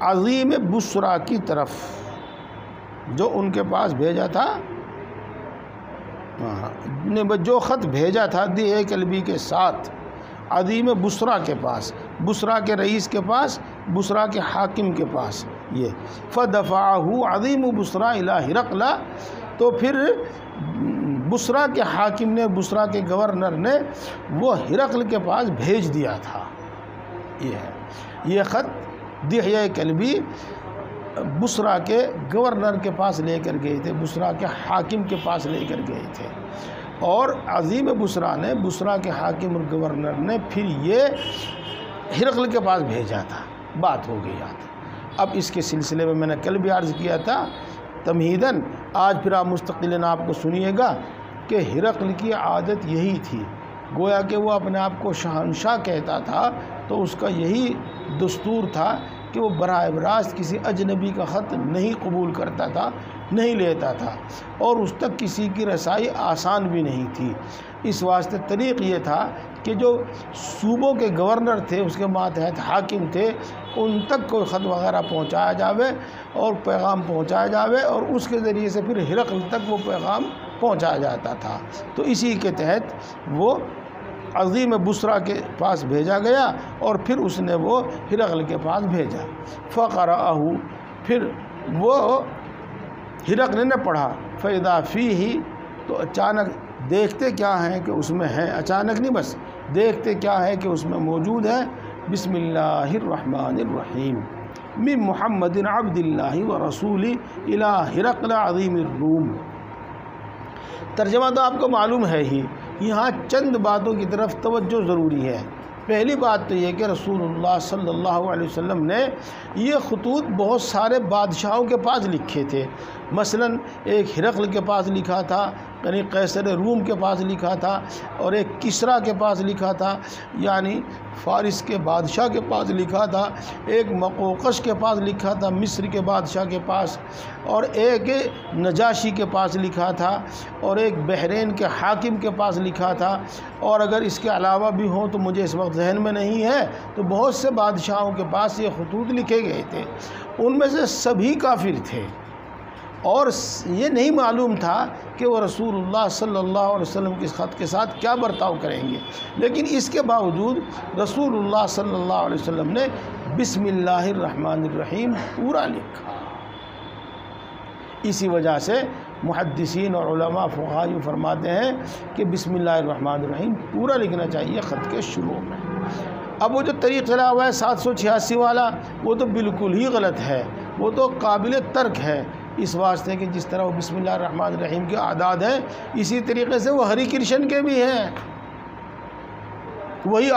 عظیم بصرہ کی طرف، جو ان کے پاس بھیجا تھا، نے جو خط بھیجا تھا دحیہ کلبی کے ساتھ عظیم بصرہ کے پاس، بصرہ کے رئیس کے پاس، بصرہ کے حاکم کے پاس۔ یہ فدفعہ عظیم بصرہ الی ہرقل، تو پھر بصرہ کے حاکم نے، بصرہ کے گورنر نے وہ ہرقل کے پاس بھیج دیا تھا۔ یہ خط دحیہ کلبی بصرہ کے گورنر کے پاس لے کر گئے تھے، بصرہ کے حاکم کے پاس لے کر گئے تھے۔ اور عظیم بصرہ نے، بصرہ کے حاکم اور گورنر نے پھر یہ ہرقل کے پاس بھیجا تھا، بات ہو گئی آتی۔ اب اس کے سلسلے میں نے کل بھی عرض کیا تھا تمہیداً، آج پھر آپ مستقلاً آپ کو سنیے گا کہ ہرقل کی عادت یہی تھی، گویا کہ وہ اپنے آپ کو شہنشاہ کہتا تھا، تو اس کا یہی دستور تھا کہ وہ براہ راست کسی اجنبی کا خط نہیں قبول کرتا تھا، نہیں لیتا تھا، اور اس تک کسی کی رسائی آسان بھی نہیں تھی۔ اس واسطے طریق یہ تھا کہ جو صوبوں کے گورنر تھے، اس کے ماتحت حاکم تھے، ان تک کوئی خط وغیرہ پہنچایا جاوے اور پیغام پہنچایا جاوے، اور اس کے ذریعے سے پھر ہرقل تک وہ پیغام پہنچایا جاتا تھا۔ تو اسی کے تحت وہ عظیم بصرہ کے پاس بھیجا گیا، اور پھر اس نے وہ ہرقل کے پاس بھیجا۔ فقرأہ، پھر وہ ہرقل نے پڑھا، فإذا فیہ، تو اچانک دیکھتے کیا ہیں کہ اس میں ہے، اچانک نہیں بس دیکھتے کیا ہے کہ اس میں موجود ہے، بسم اللہ الرحمن الرحیم، من محمد عبد اللہ ورسولہ الی ہرقل عظیم الروم۔ ترجمہ تو آپ کو معلوم ہے ہی، یہاں چند باتوں کی طرف توجہ ضروری ہے۔ پہلی بات تو یہ کہ رسول اللہ صلی اللہ علیہ وسلم نے یہ خطوط بہت سارے بادشاہوں کے پاس لکھے تھے، مثلا ایک ہرقل کے پاس لکھا تھا، یعنی قیصر روم کے پاس لکھا تھا، اور ایک کسریٰ کے پاس لکھا تھا، یعنی فارس کے بادشاہ کے پاس لکھا تھا، ایک مقوقش کے پاس لکھا تھا، مصر کے بادشاہ کے پاس، اور ایک نجاشی کے پاس لکھا تھا، اور ایک بحرین کے حاکم کے پاس لکھا تھا، اور اگر اس کے علاوہ بھی ہوں تو مجھے اس وقت ذہن میں نہیں ہے، تو بہت سے بادشاہوں کے پاس یہ خطوط لکھے گئے تھے۔ ان میں سے سبھی کافر تھے، اور یہ نہیں معلوم تھا کہ وہ رسول اللہ صلی اللہ علیہ وسلم کے خط کے ساتھ کیا برتاؤ کریں گے، لیکن اس کے باوجود رسول اللہ صلی اللہ علیہ وسلم نے بسم اللہ الرحمن الرحیم پورا لکھا۔ اسی وجہ سے محدثین اور علماء فقہاء فرماتے ہیں کہ بسم اللہ الرحمن الرحیم پورا لکھنا چاہیے خط کے شروع میں۔ اب وہ جو طریق چلا ہوا ہے 786 والا، وہ تو بالکل ہی غلط ہے، وہ تو قابل ترک ہے، اس واسطے کہ جس طرح وہ بسم اللہ الرحمن الرحیم کے اعداد ہیں، اسی طریقے سے وہ ہری کرشن کے بھی ہیں، وہی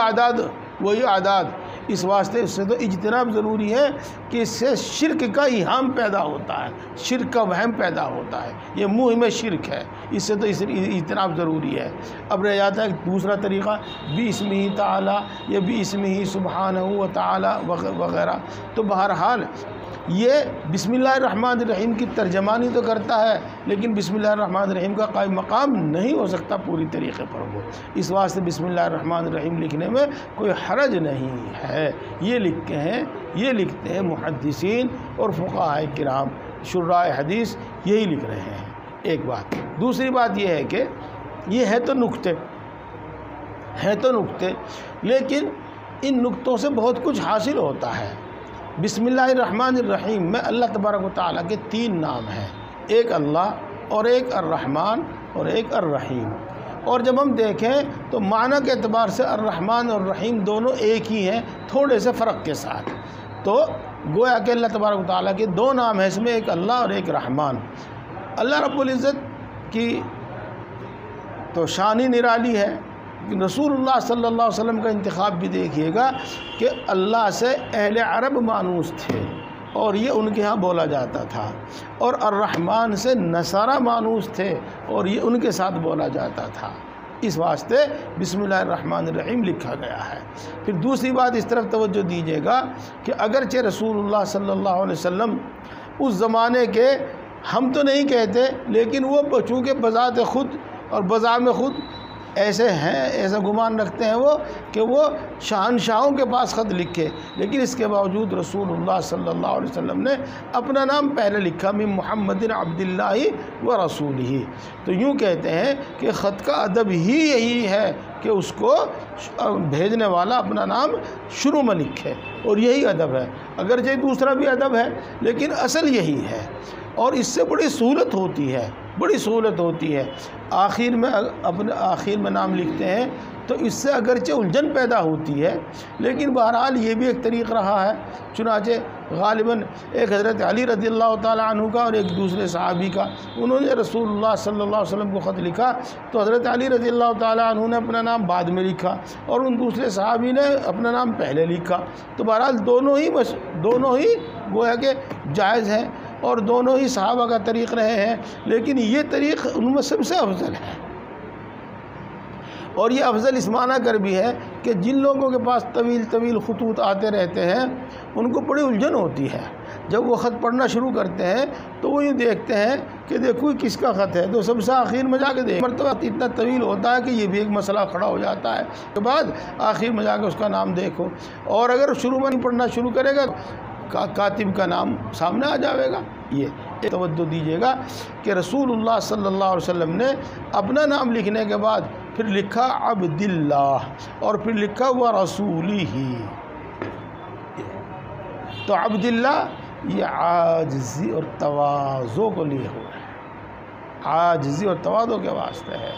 اعداد، اس واسطے اس سے تو اجتناب ضروری ہے کہ اس سے شرک کا ایہام پیدا ہوتا ہے، شرک کا وہم پیدا ہوتا ہے، یہ منہ میں شرک ہے، اس سے تو اجتناب ضروری ہے۔ اب رہ جاتا ہے دوسرا طریقہ بِاسمہ تعالی یا بِاسمہ سبحانہ و تعالی وغیرہ، تو بہرحال یہ بسم اللہ الرحمن الرحیم کی ترجمانی تو کرتا ہے، لیکن بسم اللہ الرحمن الرحیم کا قائم مقام نہیں ہو سکتا پوری طریقے پر وہ، اس واسطے بسم اللہ الرحمن الرحیم لکھنے میں کوئی حرج نہیں ہے۔ یہ لکھتے ہیں محدثین اور فقہاء کرام، شراح حدیث یہی لکھ رہے ہیں۔ ایک بات، دوسری بات یہ ہے کہ یہ ہے تو نکتے، لیکن ان نکتوں سے بہت کچھ حاصل ہوتا ہے۔ بسم اللہ الرحمن الرحیم میں اللہ تبارک و تعالیٰ کے 3 نام ہیں، ایک اللہ اور ایک الرحمن اور ایک الرحیم، اور جب ہم دیکھیں تو معنی کے اعتبار سے الرحمن اور الرحیم دونوں ایک ہی ہیں، تھوڑے سے فرق کے ساتھ، تو گویا کہ اللہ تبارک و تعالیٰ کے 2 نام ہیں، اس میں ایک اللہ اور ایک رحمان۔ اللہ رب العزت کی تو شان ہی نرالی ہے، رسول اللہ صلی اللہ علیہ وسلم کا انتخاب بھی دیکھیے گا کہ اللہ سے اہل عرب مانوس تھے اور یہ ان کے ہاں بولا جاتا تھا، اور الرحمن سے نصارہ مانوس تھے اور یہ ان کے ساتھ بولا جاتا تھا، اس واسطے بسم اللہ الرحمن الرحیم لکھا گیا ہے۔ پھر دوسری بات اس طرف توجہ دیجیے گا کہ اگرچہ رسول اللہ صلی اللہ علیہ وسلم اس زمانے کے ہم تو نہیں کہتے، لیکن وہ چونکہ بذات خود اور بزعم خود ایسا گمان رکھتے ہیں وہ کہ وہ شہنشاہوں کے پاس خط لکھے، لیکن اس کے باوجود رسول اللہ صلی اللہ علیہ وسلم نے اپنا نام پہلے لکھا، من محمد عبد اللہ و رسولہ۔ تو یوں کہتے ہیں کہ خط کا ادب ہی یہی ہے کہ اس کو بھیجنے والا اپنا نام شروع میں لکھے، اور یہی ادب ہے، اگرچہ دوسرا بھی ادب ہے لیکن اصل یہی ہے، اور اس سے بڑی سہولت ہوتی ہے، آخر میں نام لکھتے ہیں تو اس سے اگرچہ الجھن پیدا ہوتی ہے، لیکن بہرحال یہ بھی ایک طریق رہا ہے۔ چنانچہ غالباً ایک حضرت علی رضی اللہ تعالیٰ عنہ کا اور ایک دوسرے صحابی کا، انہوں نے رسول اللہ صلی اللہ علیہ وسلم کو خط لکھا تو حضرت علی رضی اللہ تعالیٰ عنہ نے اپنا نام بعد میں لکھا اور ان دوسرے صحابی نے اپنا نام پہلے لکھا۔ تو بہرحال دونوں ہی گویا کہ جائز ہیں اور دونوں ہی صحابہ کا طریق رہے ہیں، لیکن یہ طریق ان میں سب سے افضل ہے۔ اور یہ افضل اس معنی کر بھی ہے کہ جن لوگوں کے پاس طویل طویل خطوط آتے رہتے ہیں ان کو بڑی الجھن ہوتی ہے۔ جب وہ خط پڑھنا شروع کرتے ہیں تو وہ یہ دیکھتے ہیں کہ دیکھو کس کا خط ہے، تو سب سے آخر میں جا کے دیکھ مرتبہ اتنا طویل ہوتا ہے کہ یہ بھی ایک مسئلہ کھڑا ہو جاتا ہے، اس کے بعد آخر میں جا کے اس کا نام دیکھو، اور اگر شروع میں پڑھنا شروع کرے گا کاتب کا نام سامنے آ جاوے گا۔ یہ توجہ دیجیے گا کہ رسول اللہ صلی اللہ علیہ وسلم نے اپنا نام لکھنے کے بعد پھر لکھا عبداللہ اور پھر لکھا ہوا رسولی ہی۔ تو عبداللہ یہ عاجزی اور تواضع کو لیے ہوئے ہے، عاجزی اور تواضع کے واسطے ہے۔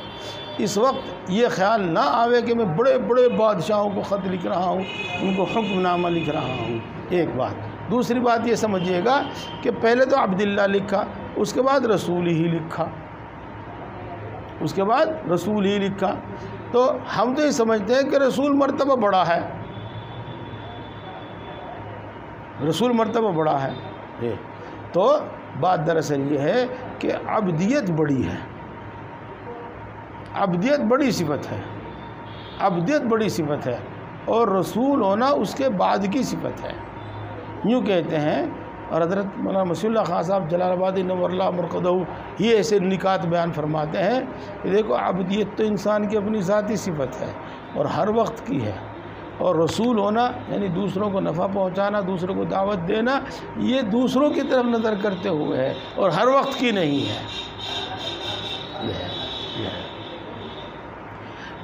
اس وقت یہ خیال نہ آوے کہ میں بڑے بڑے بادشاہوں کو خط لکھ رہا ہوں، ان کو حکم نامہ لکھ رہا ہوں، ایک بات۔ دوسری بات یہ سمجھیے گا کہ پہلے تو عبداللہ لکھا، اس کے بعد رسول ہی لکھا، اس کے بعد رسول ہی لکھا، تو ہم تو یہ سمجھتے ہیں کہ رسول مرتبہ بڑا ہے، رسول مرتبہ بڑا ہے، تو بات دراصل یہ ہے کہ عبدیت بڑی ہے، عبدیت بڑی صفت ہے، عبدیت بڑی صفت ہے، اور رسول ہونا اس کے بعد کی صفت ہے۔ یوں کہتے ہیں، اور حضرت مولانا مسیح اللہ خان صاحب جلال آبادی نور اللہ مرقدہ یہ ایسے نکات بیان فرماتے ہیں کہ دیکھو عبدیت تو انسان کی اپنی ذاتی صفت ہے اور ہر وقت کی ہے، اور رسول ہونا یعنی دوسروں کو نفع پہنچانا، دوسروں کو دعوت دینا، یہ دوسروں کی طرف نظر کرتے ہوئے ہے اور ہر وقت کی نہیں ہے۔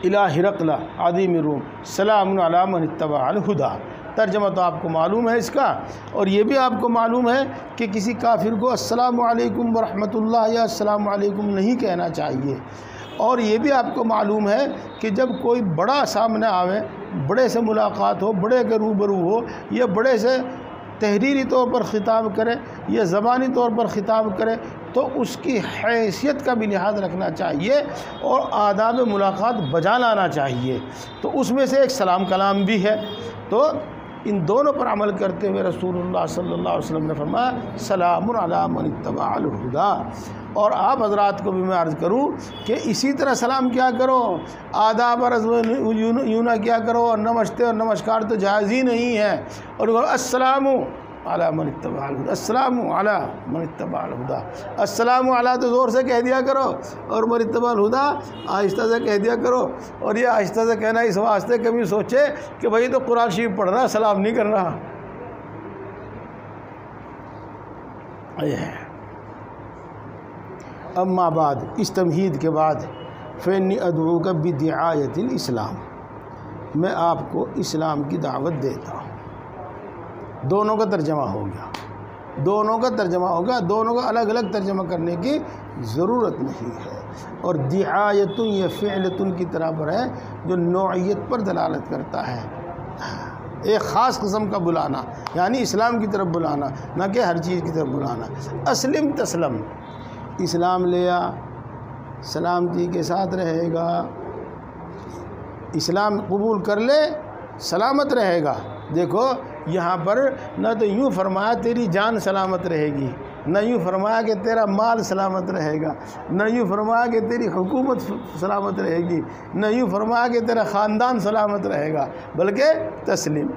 الہ ہرقل عظیم روم سلام علی من اتبع الہدی۔ ترجمہ تو آپ کو معلوم ہے اس کا، اور یہ بھی آپ کو معلوم ہے کہ کسی کافر کو السلام علیکم ورحمۃ اللہ یا السلام علیکم نہیں کہنا چاہیے، اور یہ بھی آپ کو معلوم ہے کہ جب کوئی بڑا سامنے آوے، بڑے سے ملاقات ہو، بڑے کے روبرو ہو، یا بڑے سے تحریری طور پر خطاب کرے یا زبانی طور پر خطاب کرے، تو اس کی حیثیت کا بھی لحاظ رکھنا چاہیے اور آداب ملاقات بجا لانا چاہیے۔ تو اس میں سے ایک سلام کلام بھی ہے۔ تو ان دونوں پر عمل کرتے ہوئے رسول اللہ صلی اللہ علیہ وسلم نے فرمایا سلام علی من اتبع الہدی۔ اور آپ حضرات کو بھی میں عرض کروں کہ اسی طرح سلام کیا کرو، آداب اور یوں نہ کیا کرو، اور نمستے اور نمسکار تو جائز ہی نہیں ہے، اور السلام علی من اتبع الہدی، السلام علی من اتبع الہدی، السلام علی تو زور سے کہہ دیا کرو، اور من اتبع الہدی آہستہ سے کہہ دیا کرو۔ اور یہ آہستہ سے کہنا اس واسطے کبھی سوچے کہ بھئی تو قرآن شریف پڑھ رہا، سلام نہیں کر رہا۔ اما بعد، اس تمہید کے بعد، فإنی ادعوک بدعایۃ الاسلام، میں آپ کو اسلام کی دعوت دیتا ہوں۔ دونوں کا ترجمہ ہو گیا، دونوں کا ترجمہ ہو گیا، دونوں کا الگ الگ ترجمہ کرنے کی ضرورت نہیں ہے۔ اور دعایت یہ فعلتن کی طرح پر ہے جو نوعیت پر دلالت کرتا ہے، ایک خاص قسم کا بلانا، یعنی اسلام کی طرف بلانا، نہ کہ ہر چیز کی طرف بلانا۔ اسلم تسلم، اسلام لیا سلامتی کے ساتھ رہے گا، اسلام قبول کر لے سلامت رہے گا۔ دیکھو یہاں پر نہ تو یوں فرمایا تیری جان سلامت رہے گی، نہ یوں فرمایا کہ تیرا مال سلامت رہے گا، نہ یوں فرمایا کہ تیری حکومت سلامت رہے گی، نہ یوں فرمایا کہ تیرا خاندان سلامت رہے گا، بلکہ تسلیم۔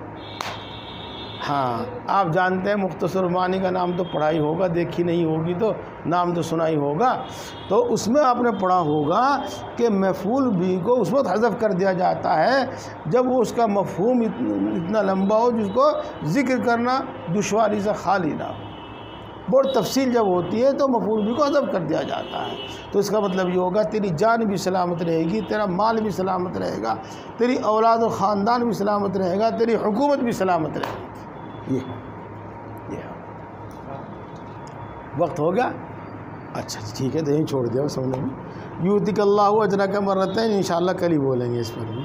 ہاں آپ جانتے ہیں مختصر معنی کا نام تو پڑھا ہی ہوگا، دیکھی نہیں ہوگی تو نام تو سنا ہی ہوگا۔ تو اس میں آپ نے پڑھا ہوگا کہ مفعول بھی کو اس وقت حذف کر دیا جاتا ہے جب وہ اس کا مفہوم اتنا لمبا ہو جس کو ذکر کرنا دشواری سے خالی نہ ہو۔ بہت تفصیل جب ہوتی ہے تو مفعول بھی کو حذف کر دیا جاتا ہے۔ تو اس کا مطلب یہ ہوگا تیری جان بھی سلامت رہے گی، تیرا مال بھی سلامت رہے گا، تیری اولاد و خاندان بھی سلامت رہے گا، تیری حکومت بھی سلامت رہے گی۔ یہ وقت ہو گیا، اچھا ٹھیک ہے تو یہیں چھوڑ دیا سمجھنے میں۔ یؤتک اللہ اجرک مرتین، انشاءاللہ کل ہی بولیں گے اس پر بھی۔